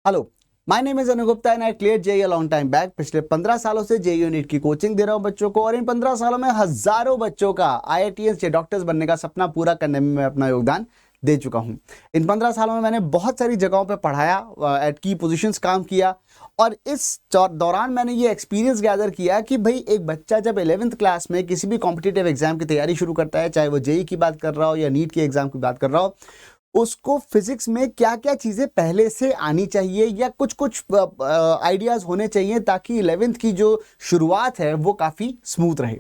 Hello, my name is Anu Gupta and I clear JEE long time back. पिछले 15 सालों से JEE NEET की coaching दे रहा हूं बच्चों को, और इन 15 सालों में हजारों बच्चों का आईआईटीएस या डॉक्टर्स बनने का सपना पूरा करने में मैं अपना योगदान दे चुका हूं। इन 15 सालों में मैंने बहुत सारी जगहों पर पढ़ाया, एट की पोजीशंस काम किया, और इस दौरान मैंने ये एक्सपीरियंस गैदर किया कि भाई एक बच्चा जब 11th क्लास में किसी भी कॉम्पिटिटिव एग्जाम की तैयारी शुरू करता है, चाहे वो जेईई की बात कर रहा हो या नीट की एग्जाम की बात कर रहा हो, उसको फिजिक्स में क्या क्या चीजें पहले से आनी चाहिए या कुछ कुछ आइडियाज होने चाहिए ताकि 11th की जो शुरुआत है वो काफी स्मूथ रहे।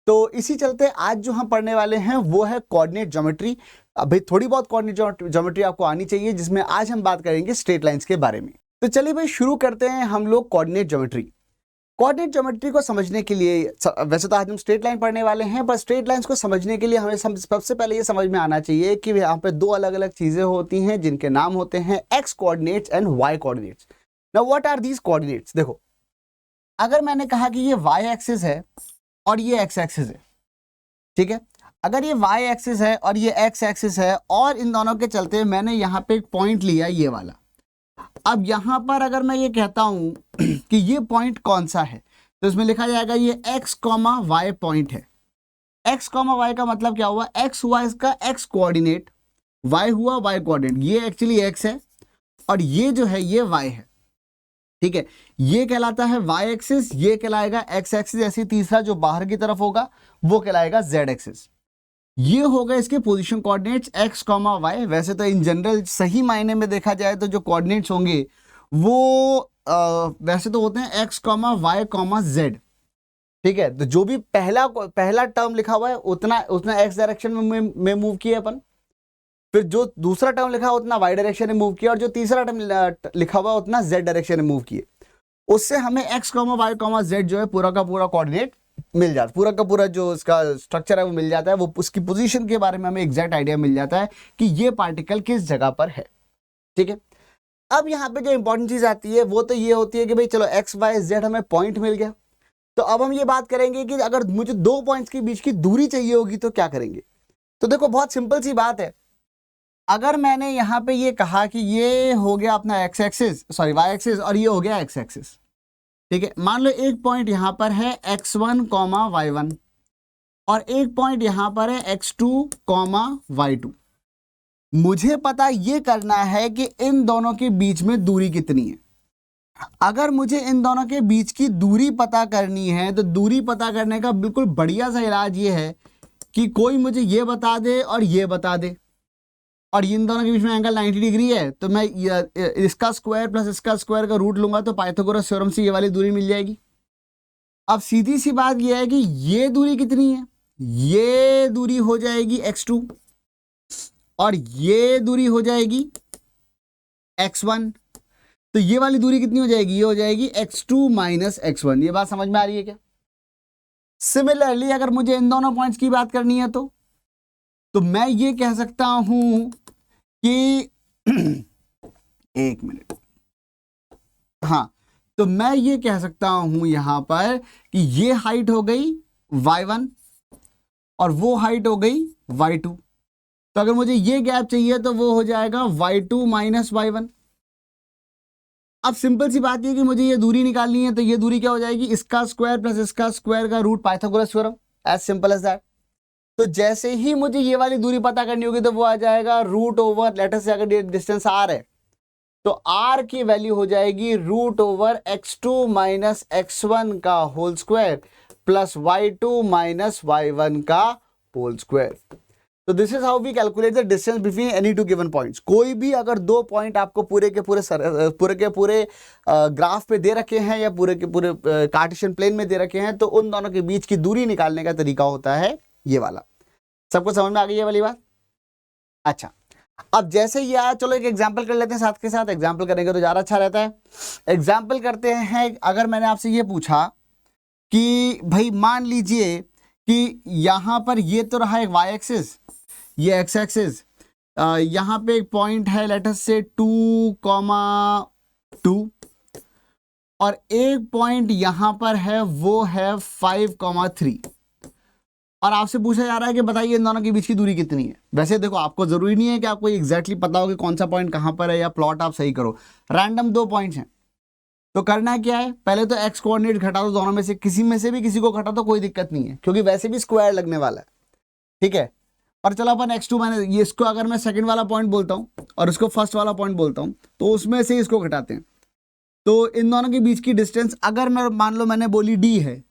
तो इसी चलते आज जो हम पढ़ने वाले हैं वो है कोऑर्डिनेट ज्योमेट्री। अभी थोड़ी बहुत कोऑर्डिनेट ज्योमेट्री आपको आनी चाहिए, जिसमें आज हम बात करेंगे स्ट्रेट लाइंस के बारे में। तो चलिए भाई शुरू करते हैं हम लोग कोऑर्डिनेट ज्योमेट्री। कोऑर्डिनेट ज्योमेट्री को समझने के लिए, वैसे तो आज हम स्ट्रेट लाइन पढ़ने वाले हैं, पर स्ट्रेट लाइंस को समझने के लिए हमें सबसे पहले ये समझ में आना चाहिए कि यहाँ पे दो अलग अलग चीजें होती हैं जिनके नाम होते हैं x coordinates and y coordinates. Now what are these coordinates? देखो, अगर मैंने कहा कि ये वाई एक्सिस है और ये एक्स एक्सिस है, ठीक है, अगर ये वाई एक्सिस है और ये एक्स एक्सिस है और इन दोनों के चलते मैंने यहाँ पे एक पॉइंट लिया ये वाला। अब यहां पर अगर मैं ये कहता हूं कि ये पॉइंट कौन सा है, तो इसमें लिखा जाएगा ये x, y पॉइंट है। x, y का मतलब क्या हुआ? x हुआ इसका x कोऑर्डिनेट, y हुआ y कोऑर्डिनेट। ये एक्चुअली x है और ये जो है ये y है, ठीक है। ये कहलाता है y एक्सिस, ये कहलाएगा x एक्सिस। ऐसे तीसरा जो बाहर की तरफ होगा वो कहलाएगा z एक्सिस। ये होगा इसके पोजीशन कोऑर्डिनेट्स x, y। वैसे तो इन जनरल सही मायने में देखा जाए तो जो कोऑर्डिनेट्स होंगे वो वैसे तो होते हैं x, y, z, ठीक है। तो जो भी पहला टर्म लिखा हुआ है उतना x डायरेक्शन में मूव किया अपन, फिर जो दूसरा टर्म लिखा उतना y डायरेक्शन में मूव किया, और जो तीसरा टर्म लिखा हुआ उतना z डायरेक्शन में मूव किए। उससे हमें x, y, z जो है पूरा का पूरा कोऑर्डिनेट मिल जाता है, पूरा का पूरा जो इसका स्ट्रक्चर है वो मिल जाता है। वो उसकी पोजीशन के बारे में हमें एग्जैक्ट आइडिया मिल जाता है कि ये पार्टिकल किस जगह पर है, ठीक है। अब यहाँ पे जो इंपॉर्टेंट चीज आती है वो तो ये होती है कि भाई चलो एक्स वाई जेड हमें पॉइंट मिल गया, तो अब हम ये बात करेंगे कि अगर मुझे दो पॉइंट्स के बीच की दूरी चाहिए होगी तो क्या करेंगे। तो देखो बहुत सिंपल सी बात है। अगर मैंने यहाँ पे ये कहा कि ये हो गया अपना x axis, sorry y axis, और ये हो गया एक्स एक्सिस, ठीक है। मान लो एक पॉइंट यहां पर है x1, y1, और एक पॉइंट यहां पर है x2, y2। मुझे पता ये करना है कि इन दोनों के बीच में दूरी कितनी है। अगर मुझे इन दोनों के बीच की दूरी पता करनी है तो दूरी पता करने का बिल्कुल बढ़िया सा इलाज ये है कि कोई मुझे ये बता दे और ये बता दे, और इन दोनों के बीच में एंगल 90 डिग्री है, तो मैं इसका स्क्वायर प्लस इसका स्क्वायर का रूट लूंगा तो पाइथागोरस थ्योरम से ये वाली दूरी मिल जाएगी। अब सीधी सी बात यह है कि ये दूरी कितनी है? ये दूरी हो जाएगी x2 और ये दूरी हो जाएगी x1। तो ये वाली दूरी कितनी हो जाएगी? ये हो जाएगी x2 माइनस x1। ये बात समझ में आ रही है क्या? सिमिलरली अगर मुझे इन दोनों पॉइंट्स की बात करनी है तो मैं ये कह सकता हूं कि एक मिनट, हाँ, तो मैं ये कह सकता हूं यहां पर कि ये हाइट हो गई y1 और वो हाइट हो गई y2। तो अगर मुझे ये गैप चाहिए तो वो हो जाएगा y2 माइनस y1। अब सिंपल सी बात ये कि मुझे ये दूरी निकालनी है, तो ये दूरी क्या हो जाएगी? इसका स्क्वायर प्लस इसका स्क्वायर का root, Pythagoras theorem, as simple as that. तो जैसे ही मुझे ये वाली दूरी पता करनी होगी तो वो आ जाएगा रूट ओवर, लेटर से अगर डिस्टेंस r है तो r की वैल्यू हो जाएगी root over x2 minus x1 का whole square plus y2 minus y1 का होल स्क्वायर। तो this is how we calculate the distance between any two given points. कोई भी अगर दो पॉइंट आपको पूरे के पूरे ग्राफ पे दे रखे हैं या पूरे के पूरे कार्टेशियन प्लेन में दे रखे हैं, तो उन दोनों के बीच की दूरी निकालने का तरीका होता है ये वाला। सबको समझ में आ गई ये वाली बात? अच्छा, अब जैसे ये आया, चलो एक एग्जांपल कर लेते हैं साथ के साथ। एग्जांपल करेंगे तो ज़्यादा अच्छा रहता है। एग्जांपल करते हैं। अगर मैंने आपसे ये पूछा कि भाई मान लीजिए कि यहाँ पर ये तो रहा एक वाई एक्सिस, ये एक्स एक्सिस, यहाँ पे एक पॉइंट है लेटर से 2,2, और एक पॉइंट यहाँ पर है वो है 5,3। और आपसे पूछा जा रहा है कि बताइए इन दोनों के बीच की दूरी कितनी है। वैसे देखो आपको जरूरी नहीं है कि आपको एग्जैक्टली पता हो कि कौन सा पॉइंट कहाँ पर है, या प्लॉट आप सही करो। रैंडम दो पॉइंट्स हैं, तो करना क्या है, पहले तो एक्स कोऑर्डिनेट घटा दो, दोनों में से किसी को घटा दो, कोई दिक्कत नहीं है क्योंकि वैसे भी स्क्वायर लगने वाला है। ठीक है, और चलो अपन x2 मैंने ये, इसको अगर मैं सेकंड वाला पॉइंट बोलता हूँ और इसको फर्स्ट वाला पॉइंट बोलता हूँ, तो उसमें से इसको घटाते हैं। तो इन दोनों के बीच की डिस्टेंस अगर मैं मान लो मैंने बोली d है,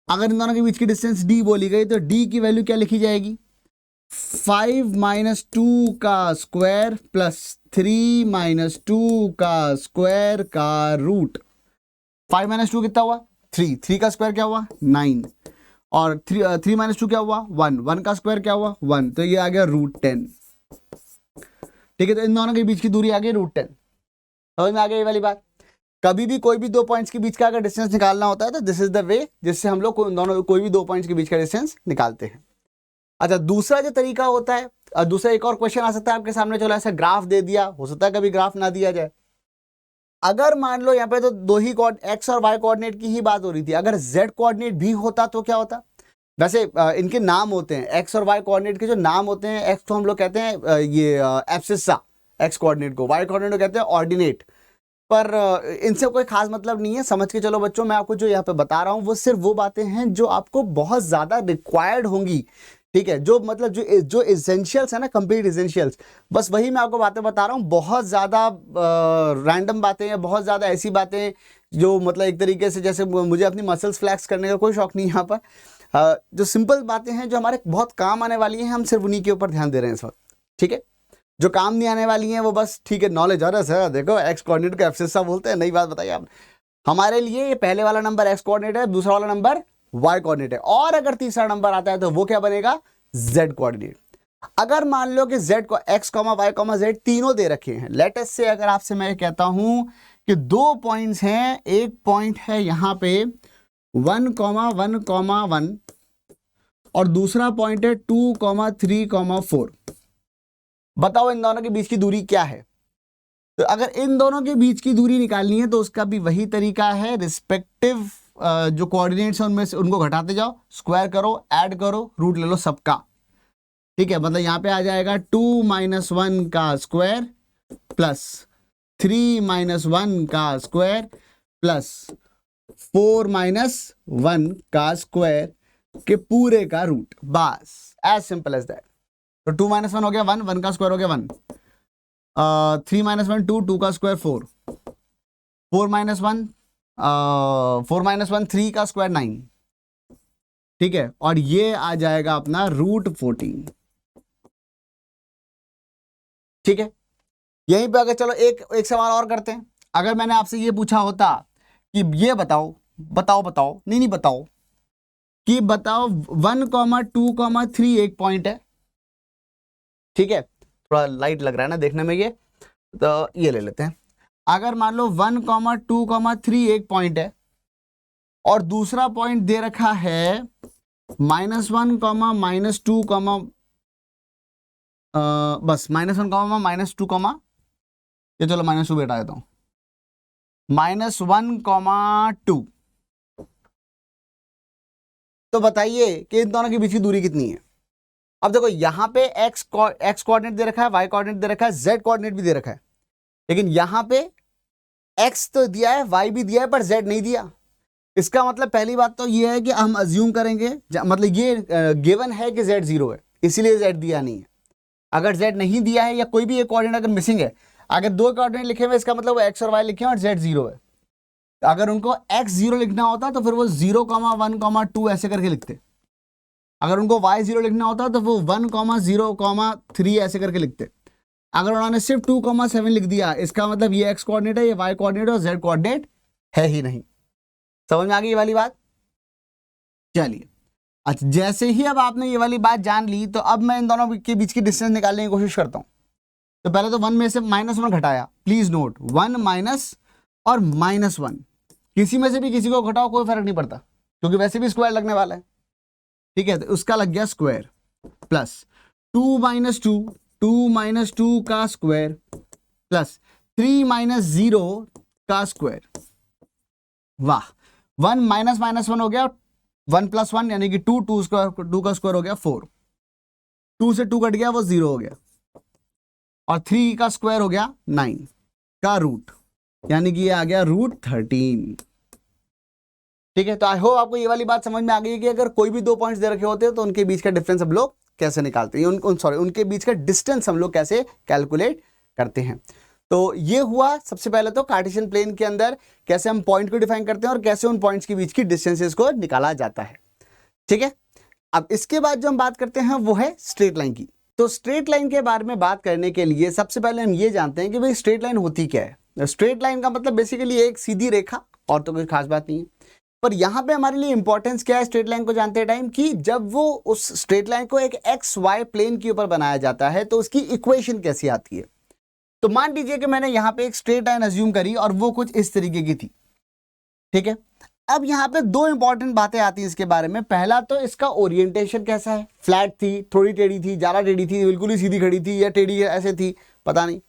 अगर इन दोनों के बीच की डिस्टेंस d बोली गई तो d की वैल्यू क्या लिखी जाएगी, 5 - 2 का स्क्वायर प्लस 3 - 2 का स्क्वायर का रूट। 5 - 2 कितना हुआ 3, 3 का स्क्वायर क्या हुआ 9, और 3 - 2 क्या हुआ 1, 1 का स्क्वायर क्या हुआ 1, तो ये आ गया √10। ठीक है, तो इन दोनों के बीच की दूरी आ गई √10। समझ में आ गई ये वाली बात। कभी भी कोई भी दो पॉइंट्स के बीच का अगर डिस्टेंस निकालना होता है तो दिस इज द वे जिससे हम लोग दोनों कोई भी दो पॉइंट्स के बीच का डिस्टेंस निकालते हैं। अच्छा, दूसरा जो तरीका होता है, दूसरा एक और क्वेश्चन आ सकता है आपके सामने, चलो ऐसा ग्राफ दे दिया, हो सकता है कभी ग्राफ ना दिया जाए। अगर मान लो यहाँ पे तो दो ही एक्स और वाई कोऑर्डिनेट की ही बात हो रही थी, अगर जेड कोऑर्डिनेट भी होता तो क्या होता। वैसे इनके नाम होते हैं, एक्स और वाई कोऑर्डिनेट के जो नाम होते हैं, एक्स को हम लोग कहते हैं ये एब्सिस्सा एक्स कोऑर्डिनेट को, वाई कोऑर्डिनेट को कहते हैं ऑर्डिनेट। पर इनसे कोई खास मतलब नहीं है, समझ के चलो बच्चों। मैं आपको जो यहाँ पे बता रहा हूँ वो सिर्फ वो बातें हैं जो आपको बहुत ज्यादा रिक्वायर्ड होंगी। ठीक है, जो मतलब जो इसेंशियल्स है ना, कंप्लीट इसेंशियल्स, बस वही मैं आपको बातें बता रहा हूँ। बहुत ज्यादा रैंडम बातें हैं, बहुत ज्यादा ऐसी बातें जो मतलब एक तरीके से जैसे मुझे अपनी मसल्स फ्लैक्स करने का कोई शौक नहीं यहाँ पर। जो सिंपल बातें हैं जो हमारे बहुत काम आने वाली हैं, हम सिर्फ उन्हीं के ऊपर ध्यान दे रहे हैं इस वक्त। ठीक है, जो काम नहीं आने वाली हैं वो बस ठीक है नॉलेज। अरे सर देखो एक्स कोऑर्डिनेट को एब्सिस्सा बोलते हैं, नई बात बताइए आप। हमारे लिए ये पहले वाला नंबर एक्स कोऑर्डिनेट है, दूसरा वाला नंबर वाई कोऑर्डिनेट है, और अगर तीसरा नंबर आता है तो वो क्या बनेगा जेड कोऑर्डिनेट। अगर मान लो कि जेड को x comma y comma z तीनों दे रखे हैं, लेट अस से अगर आपसे मैं कहता हूं कि दो पॉइंट्स हैं, एक पॉइंट है यहां पे 1,1,1 और दूसरा पॉइंट है 2,3,4। बताओ इन दोनों के बीच की दूरी क्या है। तो अगर इन दोनों के बीच की दूरी निकालनी है तो उसका भी वही तरीका है, रिस्पेक्टिव जो कोऑर्डिनेट्स हैं उनमें से उनको घटाते जाओ, स्क्वायर करो, ऐड करो, रूट ले लो सबका। ठीक है, मतलब यहां पे आ जाएगा 2 - 1 का स्क्वायर प्लस 3 - 1 का स्क्वायर प्लस 4 - 1 का स्क्वायर के पूरे का रूट। बस एज सिंपल एज दैट। तो 2 - 1 हो गया 1, 1 का स्क्वायर हो गया 1, 3 - 1 2, 2 का स्क्वायर 4, 4 - 1 3 का स्क्वायर 9। ठीक है, और ये आ जाएगा अपना √14। ठीक है, यहीं पे अगर चलो एक सवाल और करते हैं। अगर मैंने आपसे ये पूछा होता कि ये बताओ बताओ बताओ नहीं नहीं बताओ कि बताओ 1,2,3 एक पॉइंट है। ठीक है, थोड़ा लाइट लग रहा है ना देखने में ये, तो ये ले लेते हैं। अगर मान लो 1,2,3 एक पॉइंट है और दूसरा पॉइंट दे रखा है -1, -2, बस -1, -2, ये चलो -2 बेटा देता हूं, -1,2। तो बताइए कि इन दोनों के बीच की दूरी कितनी है। अब देखो यहां पे एक्स कोऑर्डिनेट दे रखा है, वाई कोऑर्डिनेट दे रखा है, जेड कोऑर्डिनेट भी दे रखा है, लेकिन यहां पे एक्स तो दिया है, वाई भी दिया है, पर जेड नहीं दिया। इसका मतलब पहली बात तो ये है कि हम अज्यूम करेंगे, मतलब ये गिवन है कि जेड 0 है, इसीलिए जेड दिया नहीं है। अगर जेड नहीं दिया है या कोई भी एक कोऑर्डिनेट अगर मिसिंग है, अगर दो कोऑर्डिनेट लिखे हुए इसका मतलब एक्स और वाई लिखे हैं और जेड 0 है, तो अगर उनको एक्स 0 लिखना होता तो फिर वो 0,1,2 ऐसे करके लिखते। अगर उनको y0 लिखना होता तो वो 1,0,3 ऐसे करके लिखते। अगर उन्होंने सिर्फ 2,7 लिख दिया, इसका मतलब ये x कोऑर्डिनेट है, ये y कोऑर्डिनेट और z कोऑर्डिनेट है ही नहीं। समझ में आ गई ये वाली बात। चलिए, अच्छा जैसे ही अब आपने ये वाली बात जान ली तो अब मैं इन दोनों के बीच की डिस्टेंस निकालने की कोशिश करता हूं। तो पहले तो 1 में से -1 घटाया, प्लीज नोट 1 माइनस और -1, किसी में से भी किसी को घटाओ कोई फर्क नहीं पड़ता क्योंकि वैसे भी स्क्वायर लगने वाला है। ठीक है, तो उसका लग गया स्क्वायर प्लस 2 - 2, 2 - 2 का स्क्वायर प्लस 3 - 0 का स्क्वायर। वाह, 1 - -1 हो गया, 1 + 1 यानी कि 2, 2 का स्क्वायर हो गया 4, 2 से 2 कट गया वो 0 हो गया, और 3 का स्क्वायर हो गया 9 का रूट, यानी कि ये आ गया √13। ठीक है, तो आई होप आपको ये वाली बात समझ में आ गई है कि अगर कोई भी 2 पॉइंट्स दे रखे होते हैं तो उनके बीच का डिफरेंस हम लोग कैसे निकालते हैं, उनके बीच का डिस्टेंस हम लोग कैसे कैलकुलेट करते हैं। तो ये हुआ सबसे पहले तो कार्टेशियन प्लेन के अंदर कैसे हम पॉइंट को डिफाइन करते हैं और कैसे उन पॉइंट्स के बीच की डिस्टेंसेस को निकाला जाता है। ठीक है, अब इसके बाद जो हम बात करते हैं वो है स्ट्रेट लाइन की। तो स्ट्रेट लाइन के बारे में बात करने के लिए सबसे पहले हम ये जानते हैं कि भाई स्ट्रेट लाइन होती क्या है। स्ट्रेट लाइन का मतलब बेसिकली एक सीधी रेखा, और तो कोई खास बात नहीं है। पर यहाँ पे हमारे लिए इंपॉर्टेंस क्या है स्ट्रेट लाइन को जानते टाइम, कि जब वो उस स्ट्रेट लाइन को एक XY प्लेन के ऊपर बनाया जाता है तो उसकी इक्वेशन कैसी आती है। तो मान लीजिए कि मैंने यहाँ पे एक स्ट्रेट लाइन अज्यूम करी और वो कुछ इस तरीके की थी। ठीक है, अब यहाँ पे 2 इंपॉर्टेंट बातें आती हैं इसके बारे में। पहला तो इसका ओरिएंटेशन कैसा है, फ्लैट थी, थोड़ी टेढ़ी थी, ज्यादा टेढ़ी थी, बिल्कुल ही सीधी खड़ी थी, या टेढ़ी ऐसे थी, पता नहीं।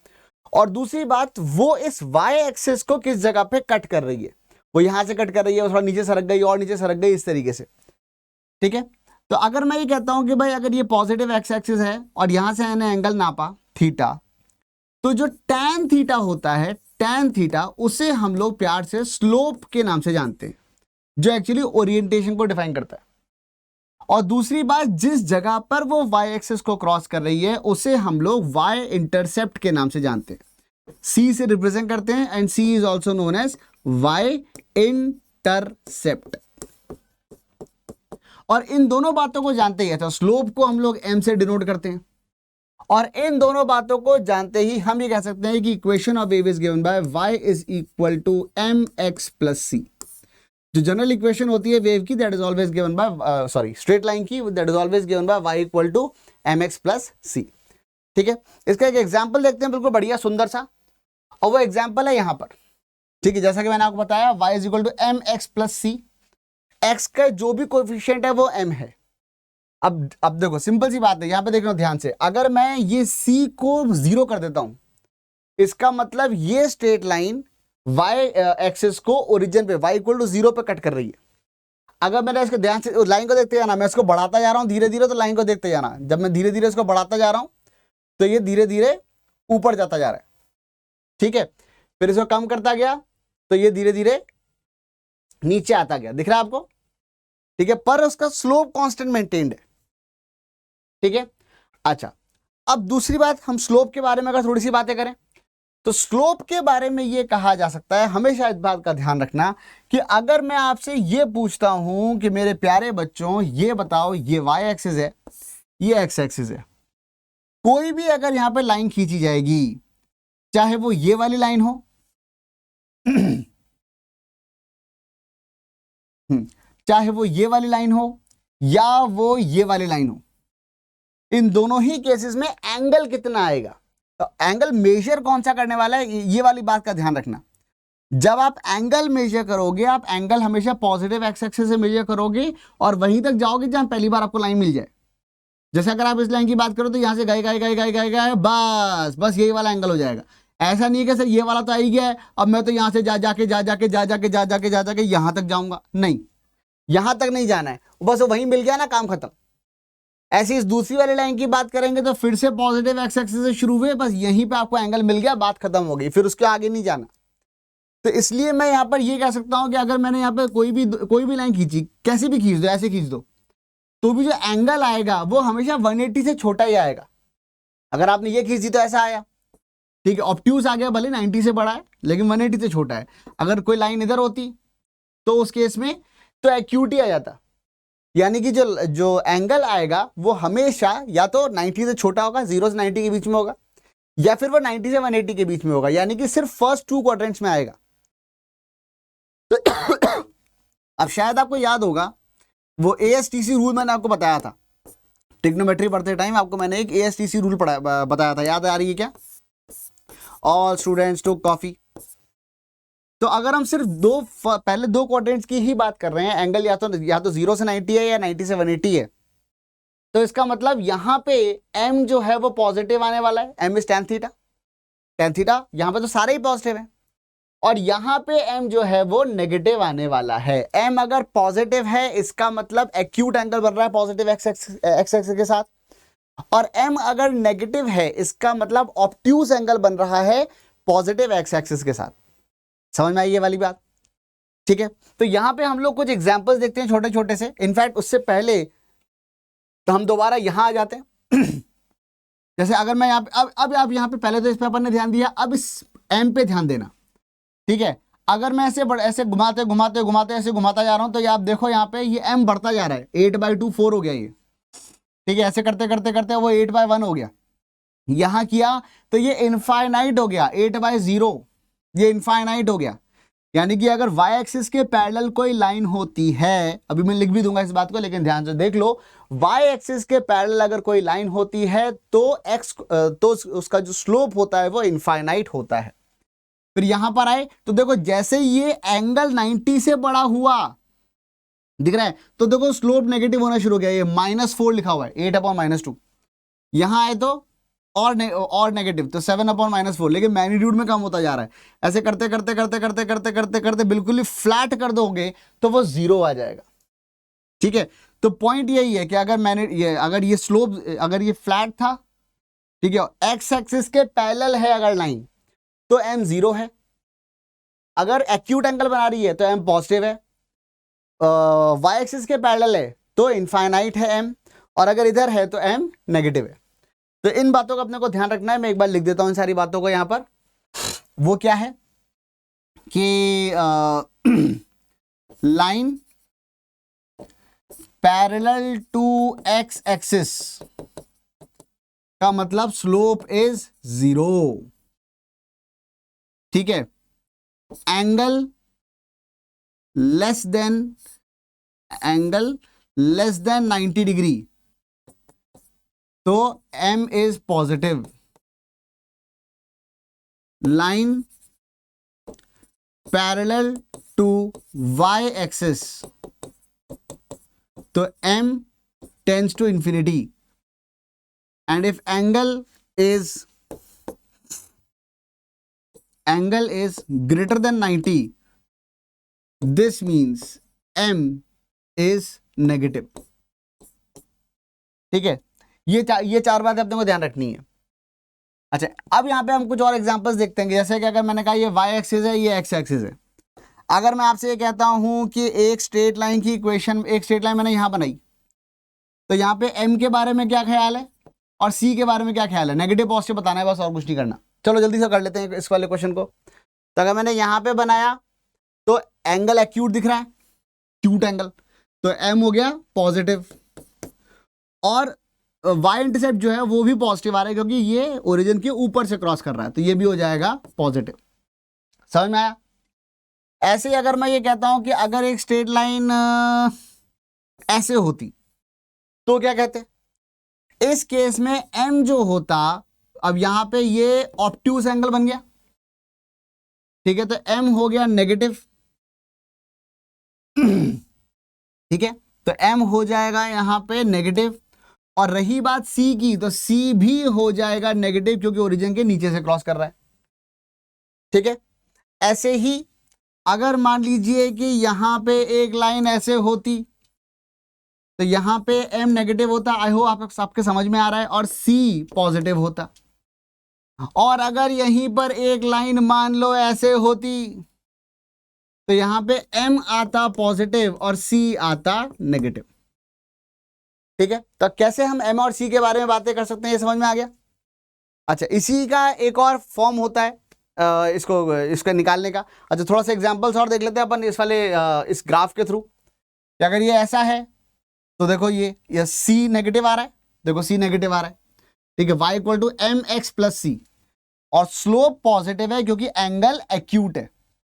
और दूसरी बात, वो इस Y एक्सिस को किस जगह पे कट कर रही है, वो यहां से कट कर रही है, थोड़ा नीचे सरक गई और नीचे सरक गई, इस तरीके से। ठीक है, तो अगर मैं ये कहता हूं कि भाई अगर ये पॉजिटिव X एक्सिस है और यहां से मैंने एंगल नापा थीटा, तो जो tan थीटा होता है, tan थीटा, उसे हम लोग प्यार से स्लोप के नाम से जानते हैं, जो एक्चुअली ओरिएंटेशन को डिफाइन करता है। और दूसरी बात, जिस जगह पर वो Y एक्सिस को क्रॉस कर रही है उसे हम लोग Y इंटरसेप्ट के नाम से जानते हैं, C से रिप्रेजेंट करते हैं, and C is also known as Y intercept. और इन दोनों बातों को जानते ही, अच्छा स्लोप को हम लोग M से डिनोट करते हैं, और इन दोनों बातों को जानते ही हम ये कह सकते हैं कि equation of wave is given by y is equal to mx plus c। जो जनरल इक्वेशन होती है वेव की, that is always given by straight line की, that is always given by y equal to mx plus c। ठीक है, इसका एक example देखते हैं, बिल्कुल बढ़िया सुंदर सा, और वो एग्जांपल है यहां पर। ठीक है, जैसा कि मैंने आपको बताया y is equal to mx plus c, x का जो भी कोएफिशिएंट है वो m है। अब देखो सिंपल सी बात है, यहां पे देख लो ध्यान से, अगर मैं ये C को 0 कर देता हूं, इसका मतलब ये स्ट्रेट लाइन Y एक्सिस को ओरिजिन पे y इक्वल टू 0 पे कट कर रही है। अगर मैंने इसको ध्यान से लाइन को देखते जाना, मैं इसको बढ़ाता जा रहा हूं धीरे धीरे, तो लाइन को देखते जाना, जब मैं धीरे धीरे इसको बढ़ाता जा रहा हूं तो ये धीरे धीरे ऊपर जाता जा रहा है। ठीक है, फिर इसको कम करता गया तो ये धीरे धीरे नीचे आता गया, दिख रहा है आपको। ठीक है, पर उसका स्लोप कांस्टेंट मेंटेन्ड है। ठीक है, अच्छा अब दूसरी बात, हम स्लोप के बारे में अगर थोड़ी सी बातें करें, तो स्लोप के बारे में ये कहा जा सकता है, हमेशा इस बात का ध्यान रखना कि अगर मैं आपसे ये पूछता हूं कि मेरे प्यारे बच्चों ये बताओ, ये y एक्सिस है, ये x एक्सिस है, कोई भी अगर यहां पे लाइन खींची जाएगी, चाहे वो ये वाली लाइन हो चाहे वो ये वाली लाइन हो या वो ये वाली लाइन हो, इन दोनों ही केसेस में एंगल कितना आएगा, तो एंगल मेजर कौन सा करने वाला है, ये वाली बात का ध्यान रखना। जब आप एंगल मेजर करोगे, आप एंगल हमेशा पॉजिटिव एक्स एक्सिस से मेजर करोगे और वहीं तक जाओगे जहां पहली बार आपको लाइन मिल जाए। जैसे अगर आप इस लाइन की बात करो तो यहां से गए गए गए गए गए गए, बस यही वाला एंगल हो जाएगा। ऐसा नहीं है कि सर ये वाला तो आ ही गया है, अब मैं तो यहां से जा जाके यहां तक जाऊंगा, नहीं, यहां तक नहीं जाना है, बस वहीं मिल गया ना, काम खत्म। ऐसी इस दूसरी वाली लाइन की बात करेंगे तो फिर से पॉजिटिव एक्स एक्सिस से शुरू हुए, बस यहीं पे आपको एंगल मिल गया, बात खत्म हो गई, फिर उसके आगे नहीं जाना। तो इसलिए मैं यहां पर ये कह सकता हूं कि अगर मैंने यहां पे कोई भी लाइन खींची, कैसी भी खींच दो, ऐसे खींच दो, तो भी जो एंगल आएगा वो हमेशा 180 से छोटा ही आएगा। अगर आपने ये खींच दी तो ऐसा आया, ठीक है, ऑब्ट्यूज आ गया, भले 90 से बड़ा है लेकिन 180 से छोटा है। अगर कोई लाइन इधर होती तो उस केस में तो एक्यूटी आ जाता, यानी कि जो एंगल आएगा वो हमेशा या तो 90 से छोटा होगा, 0 से 90 के बीच में होगा, या फिर वो 90 से 180 के बीच में होगा, यानी कि सिर्फ फर्स्ट 2 क्वाड्रेंट्स में आएगा। तो अब शायद आपको याद होगा वो ASTC रूल मैंने आपको बताया था, ट्रिग्नोमेट्री पढ़ते टाइम आपको मैंने एक ASTC रूल बताया था, याद आ रही है क्या? All students to coffee. तो अगर हम सिर्फ पहले 2 क्वाड्रेंट्स की ही बात कर रहे हैं, एंगल या तो 0 से 90 है या 90 से 180 है, तो इसका मतलब यहां पे m जो है वो पॉजिटिव आने वाला है, m is tan theta. tan theta यहां पे तो सारे ही पॉजिटिव है, और यहाँ पे m जो है वो नेगेटिव आने वाला है। m अगर पॉजिटिव है इसका मतलब एक्यूट एंगल बन रहा है पॉजिटिव एक्स एक्सिस के साथ, और m अगर नेगेटिव है इसका मतलब ऑब्ट्यूज एंगल बन रहा है पॉजिटिव एक्स एक्सिस के साथ। समझ में आई ये वाली बात? ठीक है, तो यहां पे हम लोग कुछ एग्जांपल्स देखते हैं छोटे छोटे से। इनफैक्ट उससे पहले तो हम दोबारा यहां आ जाते हैं। जैसे अगर मैं यहाँ पे अब आप यहाँ पे पहले तो इस पे अपन ने ध्यान दिया, अब इस m पे ध्यान देना। ठीक है, अगर मैं ऐसे घुमाते घुमाते घुमाते ऐसे घुमाता जा रहा हूं तो ये आप देखो यहाँ पे ये m बढ़ता जा रहा है, 8/2 4 हो गया ये। ठीक है, ऐसे करते करते करते वो 8/1 हो गया। यहां किया तो ये इनफाइनाइट हो गया, 8/0 ये इनफाइनाइट हो गया। यानी कि अगर y एक्सिस के पैरेलल कोई लाइन होती है, अभी मैं लिख भी दूंगा इस बात को, लेकिन ध्यान से देख लो, y एक्सिस के पैरेलल अगर कोई लाइन होती है तो तो उसका जो स्लोप होता है वो इनफाइनाइट होता है। फिर यहां पर आए तो देखो जैसे ये एंगल 90 से बड़ा हुआ, दिख रहा है, तो देखो स्लोप नेगेटिव होना शुरू हो गया, ये -4 लिखा हुआ है 8/-2। यहां आए तो और नेगेटिव, तो 7/-4, लेकिन मैग्नीट्यूड में कम होता जा रहा है। ऐसे करते करते करते करते करते करते करते बिल्कुल ही फ्लैट कर दोगे तो वो 0 आ जाएगा। ठीक है, तो पॉइंट यही है कि अगर ये स्लोप अगर ये फ्लैट था, ठीक है, एक्स एक्सिस के पैरेलल है अगर लाइन, तो m 0 है। अगर एक्यूट एंगल बना रही है तो m पॉजिटिव है। y एक्सिस के पैरेलल है तो इनफाइनाइट है m, और अगर इधर है तो m नेगेटिव है। तो इन बातों का अपने को ध्यान रखना है। मैं एक बार लिख देता हूं इन सारी बातों को यहां पर। वो क्या है कि line parallel to x axis का मतलब स्लोप इज 0। ठीक है, एंगल लेस देन 90 डिग्री तो m is positive. Line parallel to y axis तो m tends to infinity, and if angle is greater than 90, this means m is negative। ठीक है, ये चार बातें अपने को ध्यान रखनी है। अच्छा, अब यहां पे हम कुछ और एग्जांपल्स देखते हैं। जैसे कि अगर मैंने कहा ये y एक्सिस है, ये x एक्सिस है। अगर मैं आपसे ये कहता हूं कि एक स्ट्रेट लाइन की इक्वेशन, एक स्ट्रेट लाइन मैंने यहां बनाई, तो यहां पे m के बारे में क्या ख्याल है और c के बारे में क्या ख्याल है? नेगेटिव पॉजिटिव बताना है बस, और कुछ नहीं करना। चलो जल्दी से कर लेते हैं इस वाले क्वेश्चन को। तो अगर मैंने यहां पे बनाया तो एंगल एक्यूट दिख रहा है, एक्यूट एंगल, तो m हो गया पॉजिटिव, और y इंटरसेप्ट जो है वो भी पॉजिटिव आ रहा है क्योंकि ये ओरिजिन के ऊपर से क्रॉस कर रहा है, तो ये भी हो जाएगा पॉजिटिव। समझ में आया? ऐसे ही अगर मैं ये कहता हूं कि अगर एक स्ट्रेट लाइन ऐसे होती तो क्या कहते हैं? इस केस में m जो होता, अब यहां पे ये ऑब्ट्यूज एंगल बन गया। ठीक है, तो m हो गया नेगेटिव। ठीक है, तो m हो जाएगा यहां पे नेगेटिव, और रही बात c की, तो c भी हो जाएगा नेगेटिव क्योंकि ओरिजिन के नीचे से क्रॉस कर रहा है। ठीक है, ऐसे ही अगर मान लीजिए कि यहां पे एक लाइन ऐसे होती तो यहां पे m नेगेटिव होता, आई होप आपके समझ में आ रहा है, और c पॉजिटिव होता। और अगर यहीं पर एक लाइन मान लो ऐसे होती तो यहां पे m आता पॉजिटिव और c आता नेगेटिव। ठीक है, तो कैसे हम m और c के बारे में बातें कर सकते हैं, ये समझ में आ गया? अच्छा, इसी का एक और फॉर्म होता है इसको निकालने का। अच्छा, थोड़ा सा एग्जांपल्स और देख लेते हैं अपन इस वाले इस ग्राफ के थ्रू। अगर ये ऐसा है तो देखो ये c नेगेटिव आ रहा है, देखो c नेगेटिव आ रहा है। ठीक है, y equal to mx plus c, और स्लोप पॉजिटिव है क्योंकि एंगल एक्यूट है,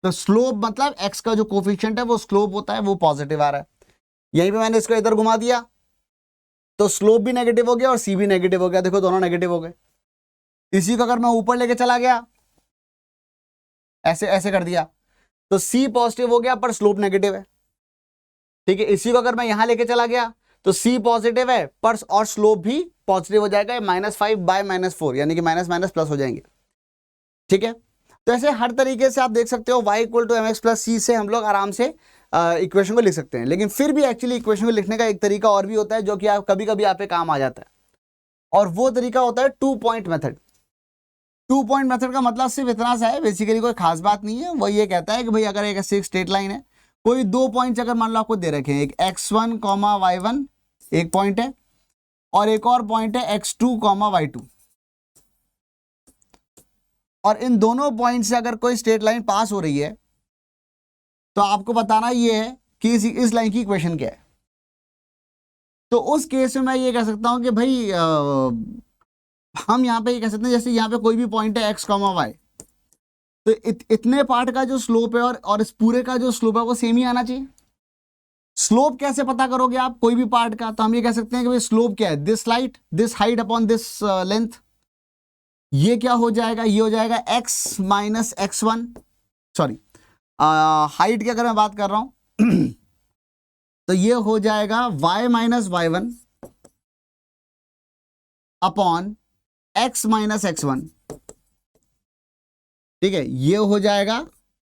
तो स्लोप मतलब x का जो कोफिशिएंट है वो स्लोप होता है, वो पॉजिटिव आ रहा है। यहीं पे मैंने इसको इधर घुमा दिया तो स्लोप भी नेगेटिव हो गया और c भी नेगेटिव हो गया, देखो दोनों नेगेटिव हो गए। इसी को अगर मैं ऊपर लेके चला गया, ऐसे ऐसे कर दिया, तो c पॉजिटिव हो गया पर स्लोप नेगेटिव है। ठीक है, इसी को अगर मैं यहां लेके चला गया तो c पॉजिटिव है पर और स्लोप भी पॉजिटिव हो जाएगा, -5/-4 यानी कि माइनस माइनस प्लस हो जाएंगे। ठीक है, तो ऐसे हर तरीके से आप देख सकते हो y equal to mx plus C से हम लोग आराम से इक्वेशन को लिख सकते हैं। लेकिन फिर भी एक्चुअली इक्वेशन को लिखने का एक तरीका और भी होता है जो कि आप कभी कभी आप पे काम आ जाता है, और वो तरीका होता है 2 पॉइंट मेथड। 2 पॉइंट मेथड का मतलब सिर्फ इतना सा है, बेसिकली कोई खास बात नहीं है। वो ये कहता है कि भाई अगर एक ऐसी स्ट्रेट लाइन है, कोई 2 पॉइंट्स अगर मान लो आपको दे रखे हैं, एक x1 y1 एक पॉइंट है, और एक और पॉइंट है x2 y2, और इन दोनों पॉइंट से अगर कोई स्ट्रेट लाइन पास हो रही है तो आपको बताना ये है कि इस लाइन की इक्वेशन क्या है। तो उस केस में मैं ये कह सकता हूं कि भाई हम यहां पे ये कह सकते हैं, जैसे यहां पे कोई भी पॉइंट है x, y, तो इतने पार्ट का जो स्लोप है और इस पूरे का जो स्लोप है वो सेम ही आना चाहिए। स्लोप कैसे पता करोगे आप कोई भी पार्ट का? तो हम ये कह सकते हैं कि भाई स्लोप क्या है, this height upon this length. ये क्या हो जाएगा, ये हो जाएगा x minus x1, sorry height की अगर मैं बात कर रहा हूं तो ये हो जाएगा y minus y1 upon x minus x1। ठीक है, ये हो जाएगा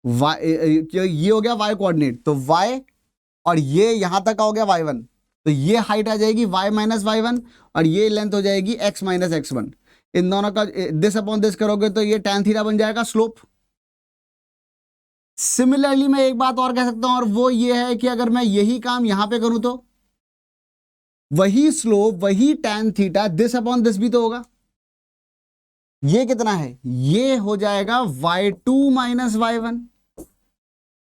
y, ये हो गया y कोऑर्डिनेट, तो y, और ये यहां तक हो गया y1, तो ये हाइट आ जाएगी y माइनस y1, और ये लेंथ हो जाएगी x माइनस x1। इन दोनों का दिस अपॉन दिस करोगे तो ये tan थीटा बन जाएगा स्लोप। सिमिलरली मैं एक बात और कह सकता हूं, और वो ये है कि अगर मैं यही काम यहां पे करूं तो वही स्लोप, वही tan theta, this upon this भी तो होगा। ये कितना है, ये हो जाएगा y2 माइनस y1,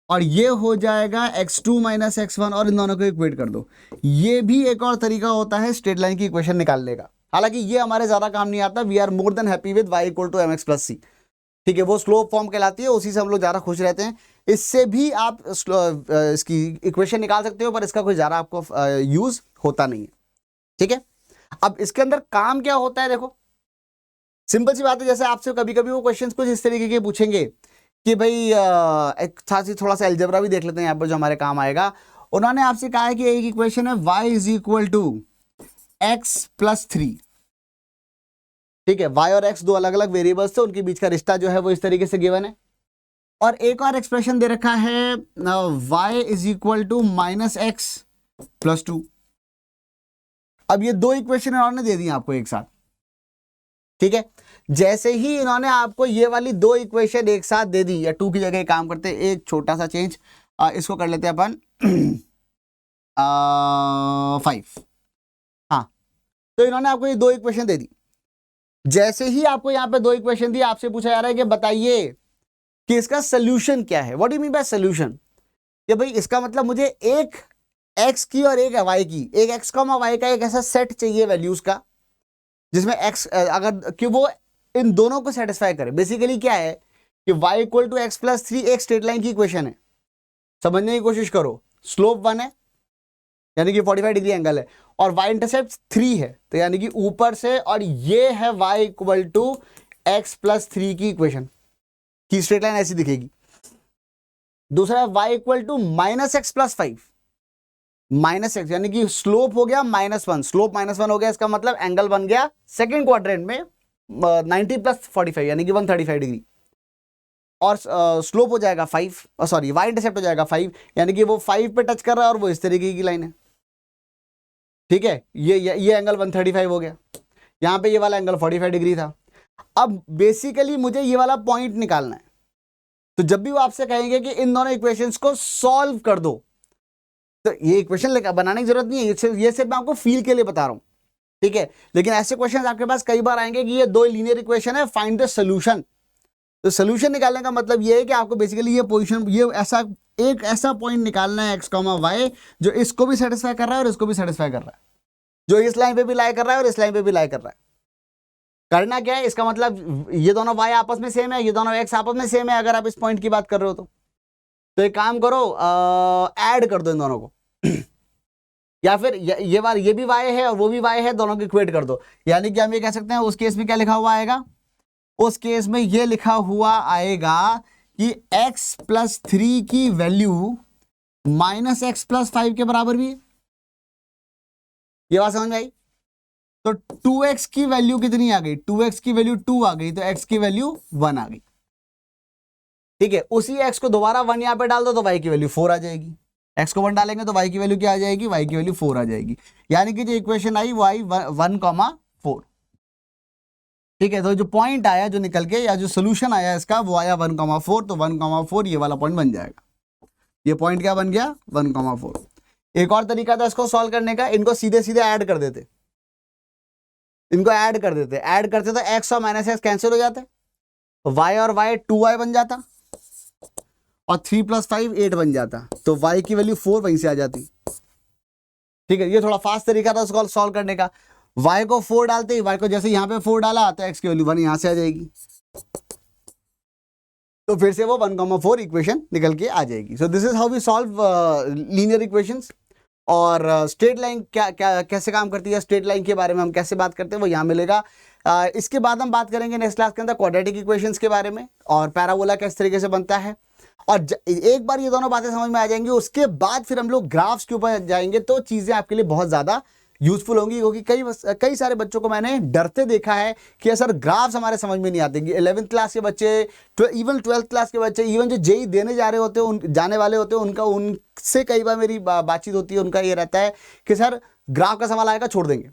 और ये हो जाएगा x2 माइनस x1, और इन दोनों को इक्वेट कर दो। ये भी एक और तरीका होता है स्ट्रेट लाइन की इक्वेशन निकालने का। हालांकि ये हमारे ज्यादा काम नहीं आता, we are more than happy with y equal to mx plus C. ठीक है, वो स्लोप फॉर्म कहलाती है, उसी से हम लोग ज्यादा खुश रहते हैं। इससे भी आप इसकी इक्वेशन निकाल सकते हो, पर इसका कोई ज्यादा आपको यूज होता नहीं है। ठीक है, अब इसके अंदर काम क्या होता है, देखो सिंपल सी बात है। जैसे आपसे कभी कभी वो क्वेश्चंस कुछ इस तरीके के पूछेंगे कि भाई एक साथ ही थोड़ा सा अलजेब्रा भी देख लेते हैं यहाँ पर जो हमारे काम आएगा। उन्होंने आपसे कहा है कि एक इक्वेशन है y is equal to x plus 3। ठीक है, y और x दो अलग अलग वेरिएबल्स थे, उनके बीच का रिश्ता जो है वो इस तरीके से गिवन है। और एक और एक्सप्रेशन दे रखा है y is equal to minus x plus 2। अब ये दो इक्वेशन इन्होंने दे दी आपको एक साथ। ठीक है, जैसे ही इन्होंने आपको ये वाली दो इक्वेशन एक साथ दे दी, या 2 की जगह काम करते हैं, एक छोटा सा चेंज, इसको कर लेते हैं अपन 5। हाँ, तो इन्होंने आपको ये दो इक्वेशन दे दी। जैसे ही आपको यहाँ पे दो इक्वेशन दी, आपसे पूछा जा रहा है कि बताइए कि इसका सोल्यूशन क्या है। What do you mean by solution? कि भाई इसका मतलब मुझे एक x की और एक y की, एक x y का एक ऐसा सेट चाहिए वैल्यूज का जिसमें x अगर कि वो इन दोनों को सेटिस्फाई करे। बेसिकली क्या है कि y equal to x plus 3 एक स्ट्रेट लाइन की इक्वेशन है। समझने की कोशिश करो, स्लोप 1 है यानी कि 45 डिग्री एंगल है, और y इंटरसेप्ट 3 है, तो यानी कि ऊपर से, और ये है y equal to x plus 3 की इक्वेशन की स्ट्रेट लाइन ऐसी दिखेगी। दूसरा है y equal to minus x plus 5, minus x यानी कि स्लोप हो गया -1, स्लोप -1 हो गया, इसका मतलब एंगल बन गया सेकेंड क्वाड्रेंट में 90 प्लस 45 यानी कि 135 डिग्री, और स्लोप हो जाएगा 5, सॉरी y इंटरसेप्ट हो जाएगा 5, यानी कि वो 5 पे टच कर रहा है और वो इस तरीके की लाइन है। ठीक है, ये एंगल 135 हो गया, यहां पे ये वाला एंगल 45 डिग्री था। अब बेसिकली मुझे ये वाला पॉइंट निकालना है, तो जब भी वो आपसे कहेंगे कि इन दोनों इक्वेशंस को सॉल्व कर दो, तो ये इक्वेशन बनाने की जरूरत नहीं है, ये सिर्फ मैं आपको फील के लिए बता रहा हूं। ठीक है, लेकिन ऐसे क्वेश्चन आपके पास कई बार आएंगे कि ये दो लीनियर इक्वेशन है, फाइंड द सोल्यूशन। तो सोल्यूशन निकालने का मतलब ये है कि आपको बेसिकली ये पोजीशन, ये एक ऐसा पॉइंट निकालना है x, y जो इसको भी सेटिस्फाई कर रहा है और इसको भी सेटिस्फाई कर रहा है, जो इस लाइन पे भी लाई कर रहा है और इस लाइन पे भी लाई कर रहा है। करना क्या है, इसका मतलब ये दोनों y आपस में सेम है, ये दोनों x आपस में सेम है, अगर आप इस पॉइंट की बात कर रहे हो तो एक काम करो, ऐड कर दो इन दोनों को या फिर ये भी y है और वो भी y है, दोनों को इक्वेट कर दो। यानी कि हम ये कह सकते हैं, उस केस में क्या लिखा हुआ आएगा, उस केस में ये लिखा हुआ आएगा कि x प्लस 3 की वैल्यू माइनस एक्स प्लस 5 के बराबर भी है। ये बात समझ में आई? तो 2x की वैल्यू कितनी आ गई, 2x की वैल्यू 2 आ गई, तो x की वैल्यू 1 आ गई। ठीक है, उसी x को दोबारा 1 यहाँ पे डाल दो तो y की वैल्यू 4 आ जाएगी। x को 1 डालेंगे तो y की वैल्यू क्या आ जाएगी, y की वैल्यू 4 आ जाएगी। यानी कि जो इक्वेशन आई y 1,4। ठीक है, तो जो पॉइंट आया जो निकल के या जो सोल्यूशन आया इसका वो आया 1,4, तो 1,4 ये वाला पॉइंट बन जाएगा। ये पॉइंट क्या बन गया, 1,4। एक और तरीका था इसको सॉल्व करने का, इनको सीधे सीधे ऐड कर देते, इनको ऐड कर देते, ऐड करते तो x और माइनस एक्स कैंसिल हो जाते, तो y और y 2y बन जाता और 3 + 5 8 बन जाता, तो y की वैल्यू 4 वहीं से आ जाती। ठीक है, ये थोड़ा फास्ट तरीका था उसको सॉल्व करने का। y को 4 डालते ही, y को जैसे यहां पे 4 डाला तो x की वैल्यू 1 यहां से आ जाएगी, तो फिर से वो 1,4 इक्वेशन निकल के आ जाएगी। So this is how we solve linear equations. और स्ट्रेट लाइन क्या कैसे काम करती है, स्ट्रेट लाइन के बारे में हम कैसे बात करते हैं वो यहाँ मिलेगा। इसके बाद हम बात करेंगे नेक्स्ट क्लास के अंदर क्वाड्रेटिक इक्वेशंस के बारे में और पैराबोला किस तरीके से बनता है। और एक बार ये दोनों बातें समझ में आ जाएंगी, उसके बाद फिर हम लोग ग्राफ्स के ऊपर जाएंगे, तो चीज़ें आपके लिए बहुत ज़्यादा यूजफुल होंगी। क्योंकि कई सारे बच्चों को मैंने डरते देखा है कि सर ग्राफ्स हमारे समझ में नहीं आते। 11th क्लास के बच्चे, इवन 12th क्लास के बच्चे, इवन जो जेई देने जा रहे होते हैं, जाने वाले होते हैं, उनसे कई बार मेरी बातचीत होती है, उनका ये रहता है कि सर ग्राफ का सवाल आएगा छोड़ देंगे।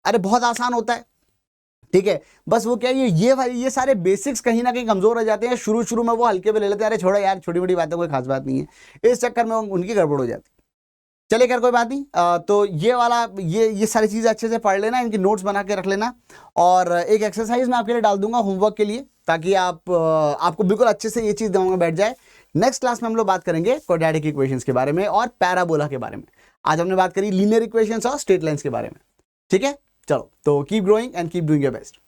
अरे बहुत आसान होता है, ठीक है, बस वो क्या ये सारे बेसिक्स कहीं ना कहीं कमजोर हो जाते हैं। शुरू में वो हल्के पे ले लेते हैं, अरे छोड़ो यार छोटी मोटी बातें कोई खास बात नहीं है, इस चक्कर में उनकी गड़बड़ हो जाती है। चलिए खैर कोई बात नहीं। तो ये वाला ये सारी चीज़ें अच्छे से पढ़ लेना, इनकी नोट्स बना के रख लेना। और एक एक्सरसाइज मैं आपके लिए डाल दूंगा होमवर्क के लिए, ताकि आपको बिल्कुल अच्छे से ये चीज़ दिमाग में बैठ जाए। नेक्स्ट क्लास में हम लोग बात करेंगे क्वाड्रेटिक इक्वेशंस के बारे में और पैराबोला के बारे में। आज हमने बात करी लीनियर इक्वेशंस और स्ट्रेट लाइन्स के बारे में। ठीक है, चलो, तो keep growing and keep doing your best.